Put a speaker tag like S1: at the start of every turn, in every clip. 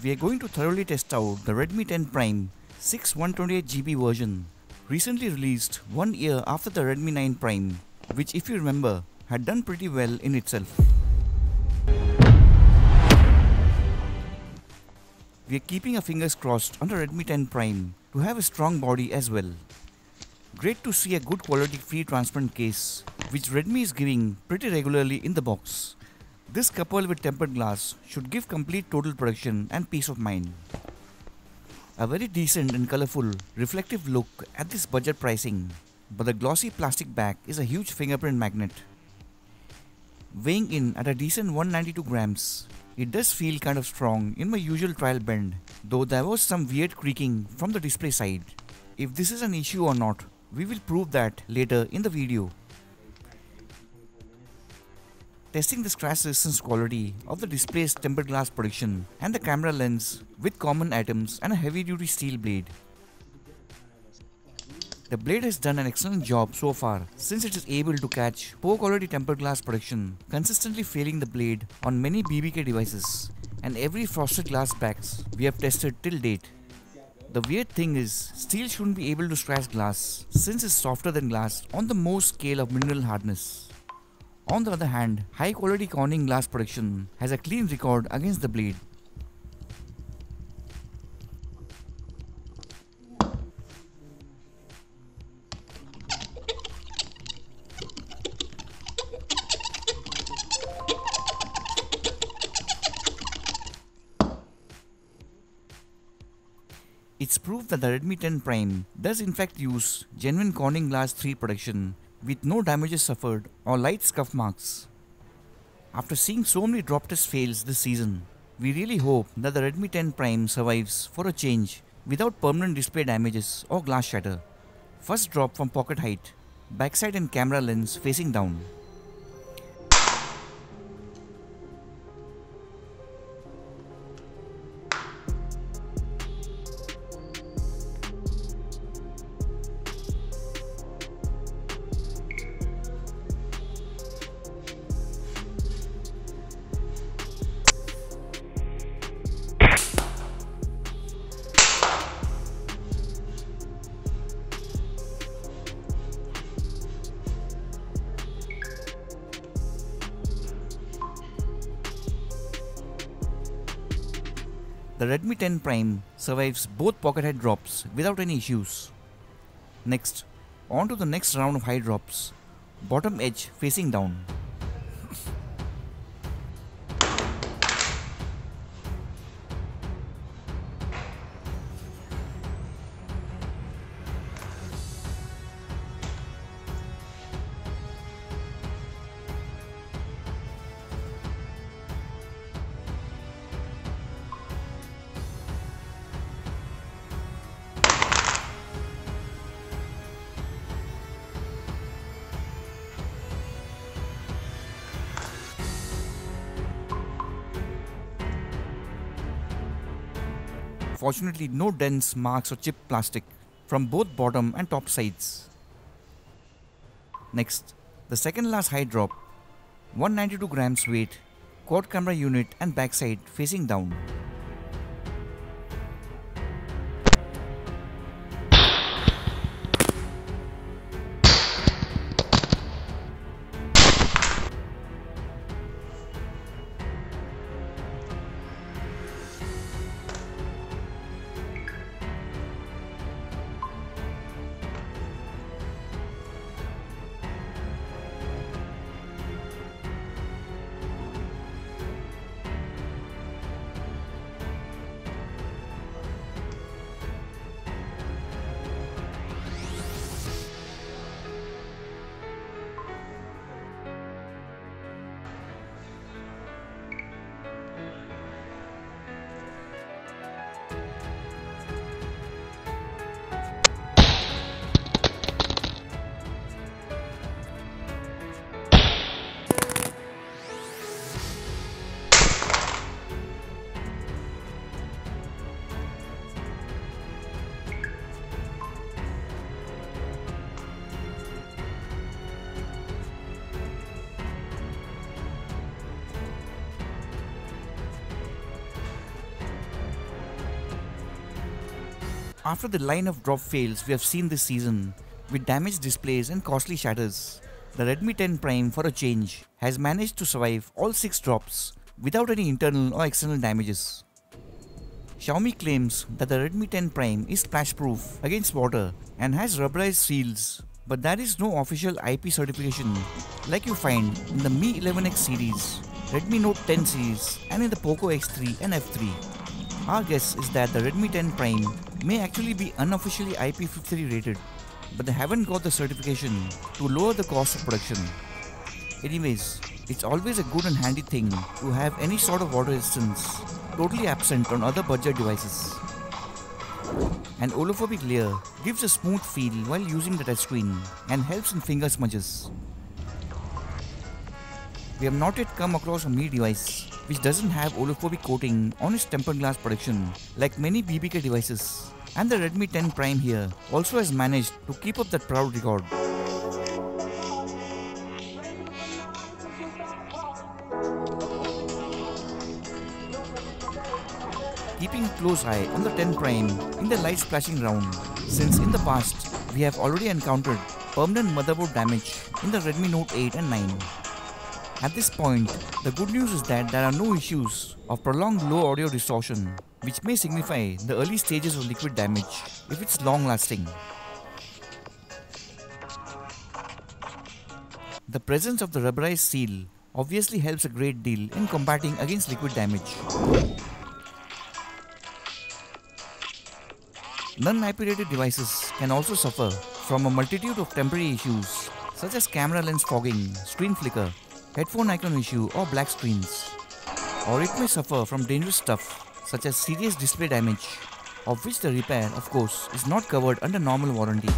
S1: we are going to thoroughly test out the Redmi 10 Prime 6 128GB version, recently released 1 year after the Redmi 9 Prime, which if you remember had done pretty well in itself. We are keeping our fingers crossed on the Redmi 10 Prime to have a strong body as well. Great to see a good quality free transparent case, which Redmi is giving pretty regularly in the box. This coupled with tempered glass should give complete total protection and peace of mind. A very decent and colorful, reflective look at this budget pricing, but the glossy plastic back is a huge fingerprint magnet. Weighing in at a decent 192 grams, it does feel kind of strong in my usual trial bend, though there was some weird creaking from the display side. If this is an issue or not, we will prove that later in the video. Testing the scratch resistance quality of the display's tempered glass protection and the camera lens with common atoms and a heavy duty steel blade. The blade has done an excellent job so far since it is able to catch poor quality tempered glass protection, consistently failing the blade on many BBK devices and every frosted glass backs we have tested till date. The weird thing is, steel shouldn't be able to scratch glass since it's softer than glass on the Mohs scale of mineral hardness. On the other hand, high quality Corning glass protection has a clean record against the blade. It's proof that the Redmi 10 Prime does in fact use genuine Corning Glass 3 protection with no damages suffered or light scuff marks. After seeing so many drop test fails this season, we really hope that the Redmi 10 Prime survives for a change without permanent display damages or glass shatter. First drop from pocket height, backside and camera lens facing down. The Redmi 10 Prime survives both pocket height drops without any issues. Next, on to the next round of high drops, bottom edge facing down. Fortunately, no dents, marks or chipped plastic from both bottom and top sides. Next, the second last high drop, 192 grams weight, quad camera unit and backside facing down. After the line of drop fails we have seen this season, with damaged displays and costly shatters, the Redmi 10 Prime, for a change, has managed to survive all 6 drops without any internal or external damages. Xiaomi claims that the Redmi 10 Prime is splash-proof against water and has rubberized seals, but there is no official IP certification like you find in the Mi 11X series, Redmi Note 10 series and in the Poco X3 and F3. Our guess is that the Redmi 10 Prime may actually be unofficially IP53 rated, but they haven't got the certification to lower the cost of production. Anyways, it's always a good and handy thing to have any sort of water resistance totally absent on other budget devices. An olophobic layer gives a smooth feel while using the touchscreen and helps in finger smudges. We have not yet come across a Mi device which doesn't have olophobic coating on its tempered glass protection like many BBK devices, and the Redmi 10 Prime here also has managed to keep up that proud record. Keeping a close eye on the 10 Prime in the light splashing round, since in the past we have already encountered permanent motherboard damage in the Redmi Note 8 and 9. At this point, the good news is that there are no issues of prolonged low audio distortion, which may signify the early stages of liquid damage if it's long lasting. The presence of the rubberized seal obviously helps a great deal in combating against liquid damage. Non-IP rated devices can also suffer from a multitude of temporary issues such as camera lens fogging, screen flicker, headphone icon issue or black screens. Or it may suffer from dangerous stuff such as serious display damage, of which the repair, of course, is not covered under normal warranty.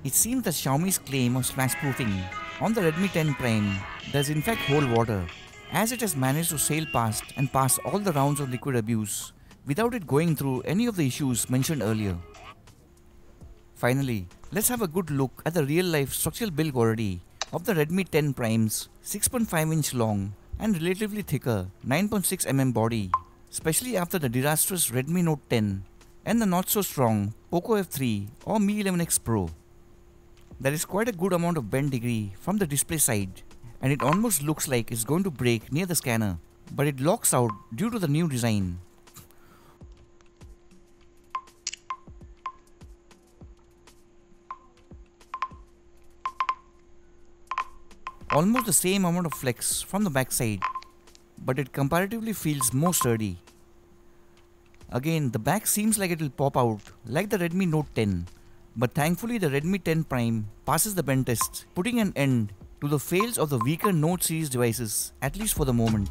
S1: It seems that Xiaomi's claim of splash-proofing on the Redmi 10 Prime does in fact hold water, as it has managed to sail past and pass all the rounds of liquid abuse without it going through any of the issues mentioned earlier. Finally, let's have a good look at the real-life structural build quality of the Redmi 10 Prime's 6.5-inch long and relatively thicker 9.6mm body, especially after the disastrous Redmi Note 10 and the not-so-strong Poco F3 or Mi 11X Pro. There is quite a good amount of bend degree from the display side, and it almost looks like it's going to break near the scanner, but it locks out due to the new design. Almost the same amount of flex from the backside, but it comparatively feels more sturdy. Again, the back seems like it will pop out like the Redmi Note 10. But thankfully the Redmi 10 Prime passes the bend test, putting an end to the fails of the weaker Note series devices, at least for the moment.